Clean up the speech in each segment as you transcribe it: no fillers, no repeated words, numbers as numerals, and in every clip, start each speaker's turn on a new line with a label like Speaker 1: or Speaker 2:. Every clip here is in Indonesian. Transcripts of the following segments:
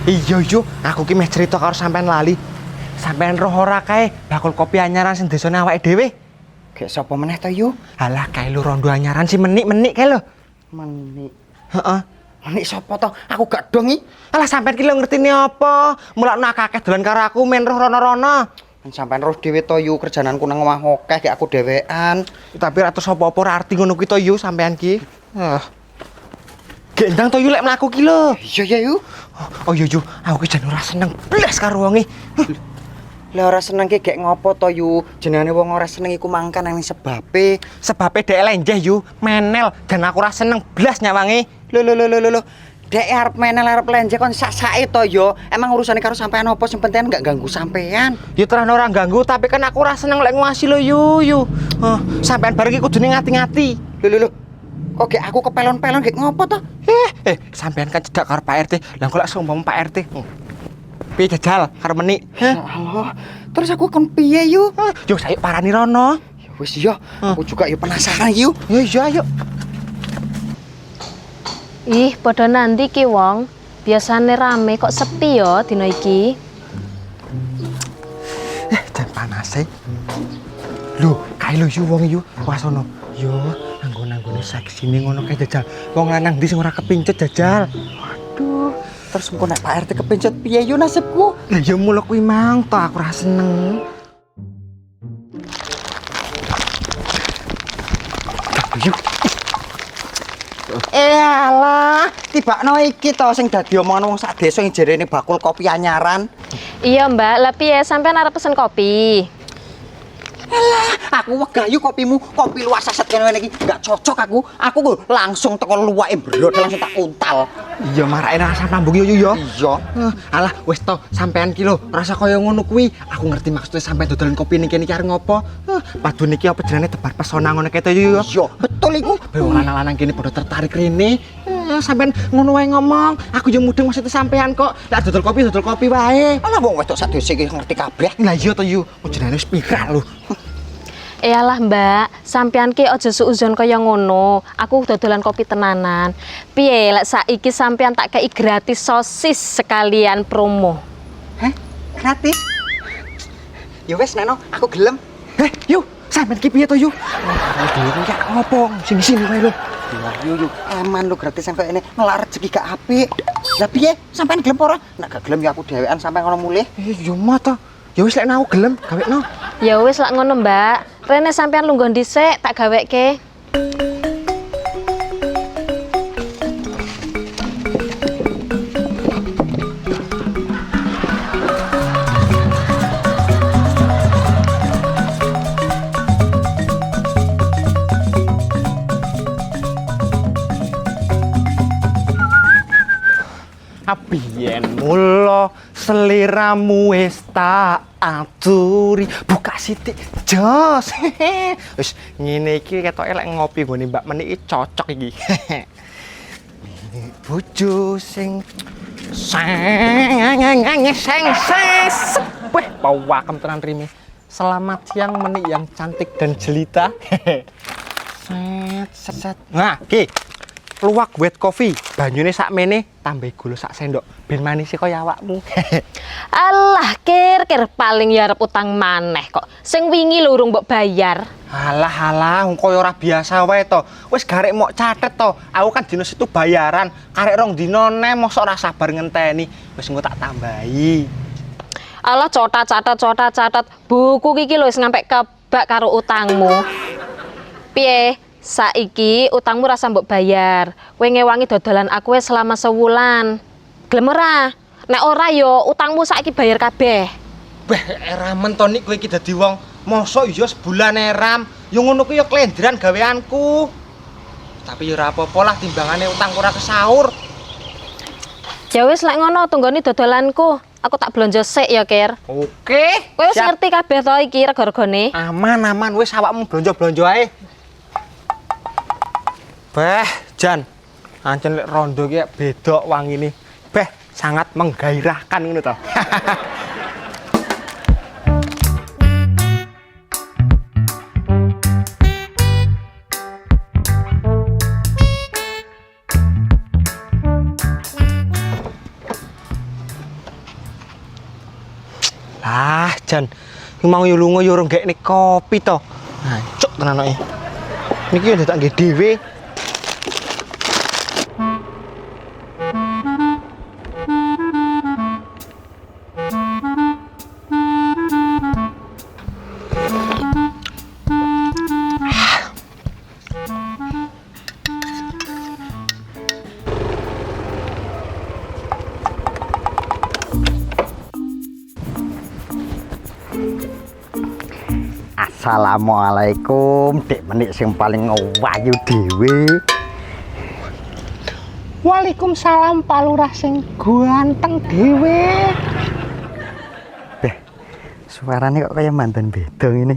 Speaker 1: Iya yo, aku ki meh cerita karo sampean lali. Sampean roh ora kae bakul kopi anyaran sing desane awake dhewe.
Speaker 2: Gek sapa meneh to yu?
Speaker 1: Halah kae lu rondo anyaran si menik-menik kae lho.
Speaker 2: Menik.
Speaker 1: Heeh.
Speaker 2: Menik sapa to? Aku gak dong iki.
Speaker 1: Alah sampean ki lho ngertine apa? Mulakno akeh dolan karo aku men roh rono-rono.
Speaker 2: Sampeyan roh dhewe to yu, kerjananku nang omah akeh gek aku dhewean.
Speaker 1: Tapi ra terus apa-apa ora arti ngono ki to yu sampean ki. Gendang to yu lek mlaku ki lho.
Speaker 2: Iya ya yu.
Speaker 1: Oh iya yu, aku ki jan ora seneng blas karo wonge.
Speaker 2: Lah ora seneng ki gek ngopo to yu? Jenenge wong ora seneng iku mangkan nang sebabe.
Speaker 1: Sebabe dhek lenjeh yu, menel dan aku ora seneng blas nyawange.
Speaker 2: Lho. Dek arep menel arep lenje kon sak-sake to yo. Emang urusane karo sampean apa sing penting gak ganggu sampean.
Speaker 1: Ya terus ora ganggu tapi kan aku ora seneng lek ngwasi lho yu. Sampean bareng iki kudune ngati-ngati.
Speaker 2: Lho. Kok gek aku kepelon-pelon gek ngopo to?
Speaker 1: Sampean kan cedak karo Pak RT. Lah kok lek sumpama Pak RT. Piye jajal karo menik?
Speaker 2: Allah. Terus aku kon piye yu?
Speaker 1: Yo sayo parani rono.
Speaker 2: Ya wis yo, aku juga yo penasaran yu.
Speaker 1: Ya ayo.
Speaker 3: Ih, padha nanti ki wong. Biasane rame kok sepi ya dina iki.
Speaker 1: Jan panas e. Lho, kae lho yu wong yu. Wasono. Yo, anggon-anggone seksine ngono kae jajal. Wong lanang ndi sing ora kepincut jajal.
Speaker 2: Waduh, terus engko nek Pak RT kepencet piye yu nasibku?
Speaker 1: Lah ya mula kuwi mang to aku ora seneng. Yuk.
Speaker 2: Alah, tibakno iki to sing dadi omongan wong sak desa sing jerene bakul kopi anyaran.
Speaker 3: Iya, Mbak. Lah piye sampean arep pesen kopi?
Speaker 2: Aku wegah yu kopimu, kopi luar saset kene iki gak cocok aku. Aku langsung teko luwake blodol langsung tak untal.
Speaker 1: Iya marake rasa tambung yo yo.
Speaker 2: Iya.
Speaker 1: Alah wis to sampean ki lho rasa kaya ngono kuwi. Aku ngerti maksudnya sampean dodolan kopi ning kene iki arep ngopo. Padune iki apa jenenge tebar pesona ngono kae to yo.
Speaker 2: Iya, betul iku.
Speaker 1: Wong lanang-lanang kene padha tertarik rene. Sampean ngono wae ngomong. Aku yo mudeng maksudnya sampean kok. Lah dodol kopi wae.
Speaker 2: Alah wong wedok sak desa iki ngerti kabeh.
Speaker 1: Lah iya to yo. Jenenge wis viral lho.
Speaker 3: Iyalah Mbak, sampean ki aja suuzon kaya ngono. Aku dodolan kopi tenanan. Piye lek saiki sampean tak kei gratis sosis sekalian promo.
Speaker 2: Hah? Gratis? Ya wis Neno, aku gelem.
Speaker 1: Yuk, sampean ki piye to yo? Dhewe ya ngopo? Sini wae lho.
Speaker 2: Lah yo aman lo gratisan kok ini ngelar rezeki gak apik. Lah piye? Sampean gelem ora? Nek gak gelem ya aku dhewean sampe ngono mulih.
Speaker 1: Yo mata. Ya wis lek aku gelem gawekno.
Speaker 3: Ya wis lak ngono Mbak. Rene sampean lungguh dhisik tak gaweke.
Speaker 1: Biyen mula seliramu wis tak aturi buka sithik jos. Wis ngene iki ketoke lek ngopi nggone Mbak Menik iki cocok iki. Bojo sing weh pawakem tenan rime. Selamat siang Menik yang cantik dan jelita. Set. Nah, ki. Luwak wet coffee, banyune sakmene tambah gula sak sendok ben manis kaya awakmu.
Speaker 3: Alah, kir paling ya arep utang maneh kok. Sing wingi lho urung mbok bayar.
Speaker 1: Halah, wong kaya ora biasa wae to. Wis garek mok catet to. Aku kan dino situ bayaran, karek 2 dino neh mosok ora sabar ngenteni. Wis engko tak tambahi.
Speaker 3: Alah, catat. Buku iki lho wis ngampe kebak karo utangmu. Piye? Saiki utangmu rasa mbok bayar. Kowe ngewangi dodolan aku wis selama sewulan. Gelem ora? Nek ora yo utangmu saiki bayar kabeh.
Speaker 1: Beh, eramen to nik kowe iki dadi wong. Mosok yo sebulan eram. Yo ngono kuwi yo klendran gaweanku. Tapi yo ora apa-apa lah timbangane utang ora kesaur.
Speaker 3: Ya wis lek ngono tunggoni dodolanku. Aku tak blonjo sik ya, Kir.
Speaker 1: Oke.
Speaker 3: Kowe wis ngerti kabeh to iki rega-regane?
Speaker 1: Aman wis awakmu blonjo-blonjo ae. Beh, Jan, ancen lek rondo ki beda wangine. Beh, sangat menggairahkan ngono to. Ah, Jan. Iki mau yo lunga yo ora gekne kopi to. Hancuk tenan kok. Niki yo tak nggih dhewe.
Speaker 2: Assalamualaikum, Dek Menik sing paling wayu dhewe.
Speaker 1: Waalaikumsalam Pak Lurah sing ganteng dhewe.
Speaker 2: Beh, suarane kok kaya mantan bedong ini.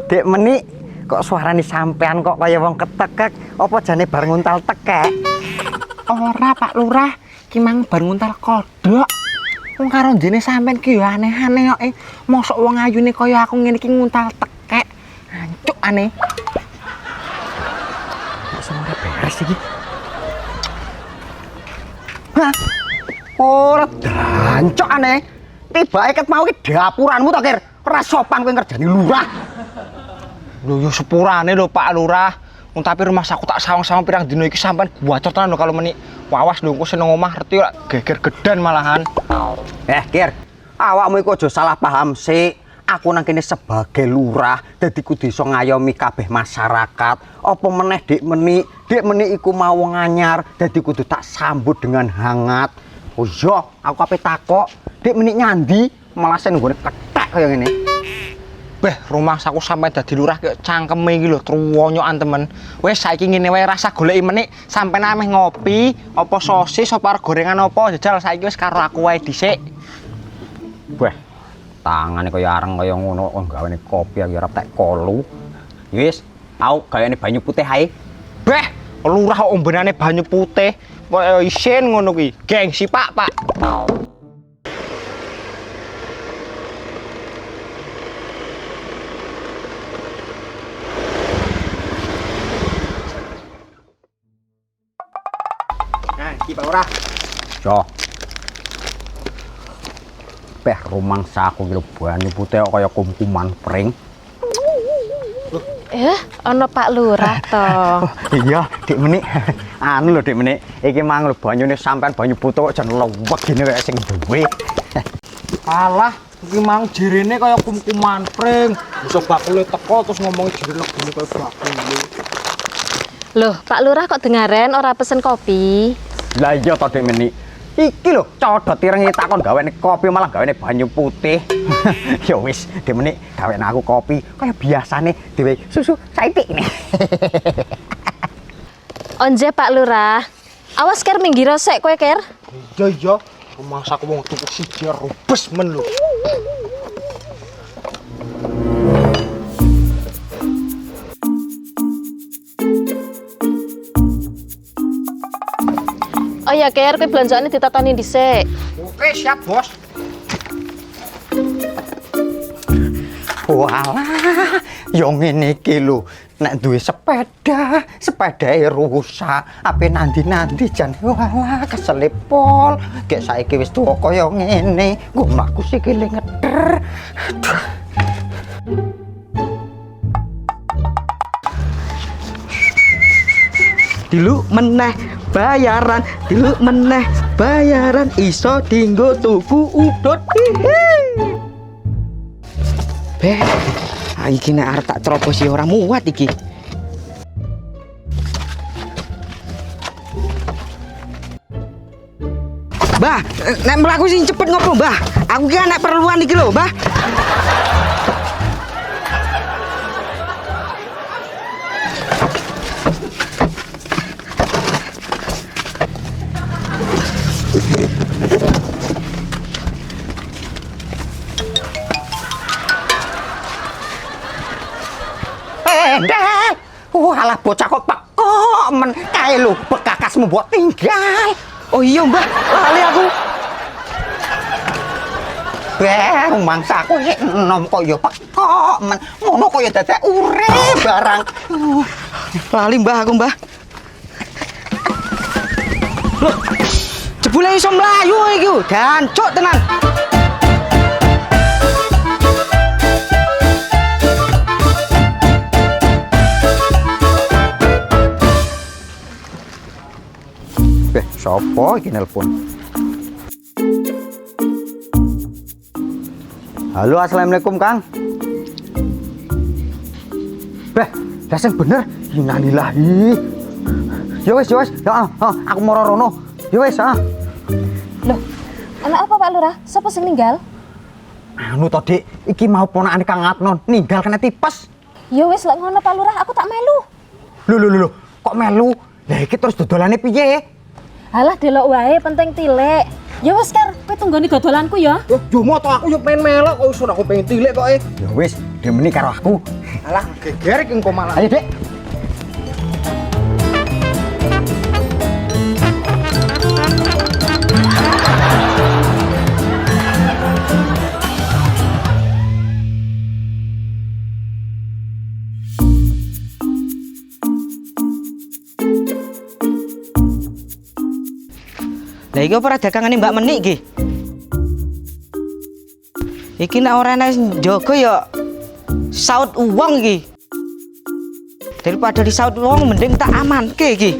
Speaker 2: Dek Menik, kok suarane sampean kok kaya wong ketekek, apa jane bar nguntal tekek?
Speaker 1: Ora Pak Lurah, ki mang bar nguntal kodhok. Wong karo jene sampean ki yo aneh-aneh kok. Mosok wong ayune kaya aku ngene iki nguntal tekek. Hancuk aneh.
Speaker 2: Kok semua beres iki? Hah? Ora dancuk aneh. Tibake ket mau ki dapuranmu to, Kir. Ora sopan kowe ngerjani lurah.
Speaker 1: Lho yo sepurane lho Pak Lurah. Wong tapi rumah saku tak sawang-sawang pirang dino iki sampean buacot tenan lho kalau menik. Wawas lho engko sing nang omah reti ora geger gedan malahan.
Speaker 2: Kir, awakmu iku aja salah paham sik. Aku nang kene sebagai lurah, dadi kudu iso ngayomi kabeh masyarakat. Apa meneh Dik Menik? Dik Menik iku mau wong anyar, dadi kudu tak sambut dengan hangat. Oh iya, aku ape takok, Dik Menik nyandi, malah sing nggone kethek kaya ngene.
Speaker 1: Beh, rumah saku sampai dadi lurah kaya cangkeme iki lho truwonyokan temen. Wes saiki ngene wae rasa goleki menik sampean ameh ngopi, apa sosis, apa gorengan apa jajal saiki wis karo aku wae dhisik.
Speaker 2: Weh, tangane kaya areng kaya ngono kok gawene kopi aku ora tek kolu. Wis, aku gaweane banyu putih ae.
Speaker 1: Beh, lurah kok ombenane banyu putih. Kok isin ngono kuwi. Gengsi, Pak. Iki Pak Lurah.
Speaker 2: Yo. Beh rumangsa aku iki lho banyu putih kok kaya kumkuman pring.
Speaker 3: Ana Pak Lurah to.
Speaker 2: Iya, Dik Menik. Anu lho Dik Menik, iki mang lho banyune sampean banyu putih kok jan lewek gini kaya sing duwe.
Speaker 1: Alah, iki mang jirene kaya kumkuman pring. Bisa bakule teko terus ngomongi jirene gini kaya bakule.
Speaker 3: Loh, Pak Lurah kok dengaren ora pesen kopi?
Speaker 2: Lah iya to Dik Menik. Iki lho codot irengi takon gaweane kopi malah gaweane banyu putih. Ya wis, Dik Menik gaweane aku kopi kaya biasane dhewe susu saithik ini.
Speaker 3: Onje Pak Lurah. Awas Ker minggir sik kowe Ker.
Speaker 1: Iya, rumah saku wong tuku siji rubes men lho.
Speaker 3: Oh ya Ker, kowe belanjaane ditatoni dhisik.
Speaker 1: Oke, siap, Bos.
Speaker 2: Walah, yo ngene iki lho. Nek duwe sepeda, sepedae rusak. Ape nandi-nandi jan walah kesel pol. Gek saiki wis tuwa kaya ngene, nggo mlaku sikile ngeder. Aduh.
Speaker 4: Dilu meneh bayaran, dilu meneh bayaran, iso dinggo tuku udut. Beh, iki nek arep tak trobosi ora muat iki. Mbah, nek mlaku sing cepet ngopo, Mbah? Aku ki nek perluan iki lho, Mbah.
Speaker 2: Endang. Walah bocah kok kok men kae lho bekakasmu mbok tinggal.
Speaker 4: Oh iya, Mbah, lali aku.
Speaker 2: Beh, mangsaku iki enom kok ya kok men ngono kok ya dadak urip barang.
Speaker 4: Lali Mbah aku, Mbah. Loh, jebule iso mlayu iki, dancuk tenan.
Speaker 2: Beh, sopo iki nelpon? Halo, assalamualaikum Kang. Beh, dasar bener. Innalillahi. Ya wes, ya, aku mau rono. Ya wes,
Speaker 3: Loh, anak apa Pak Lurah? Siapa sing ninggal?
Speaker 2: Anu tadi, iki mau ponakane Kang Adnon, ninggal kena tipes.
Speaker 3: Ya wis lek ngono Pak Lurah, aku tak melu.
Speaker 2: Loh, kok melu? Lah iki terus dodolane piye?
Speaker 3: Alah delok wae penting tilek. Ya wis Kar, kowe tunggoni dodolanku ya.
Speaker 1: Yo moto aku yo pengen melok kok iso aku pengen tilik kok.
Speaker 2: Ya wis, demeni karo aku.
Speaker 1: Alah, geger iki engko malah.
Speaker 2: Ayo, Dek.
Speaker 4: Lah iki apa dagangane Mbak Menik iki? Iki nek ora ana njogo ya saut uang iki. Daripada disaut uang mending tak amanke iki.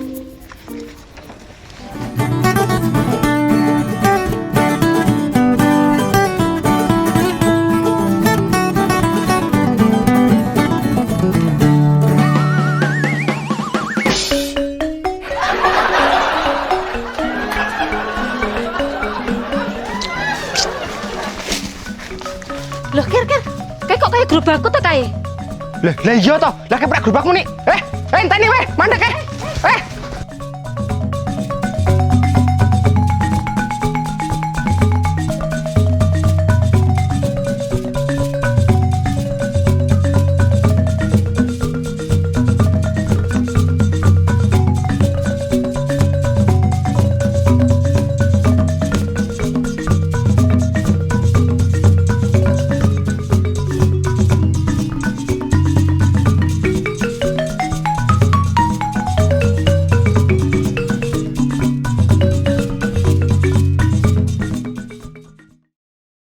Speaker 3: Loh Kir, kayak kok kayak gerobakku ta kae?
Speaker 1: Lah iya toh. Lah keprek gerobakmu nih. Enteni weh, mandek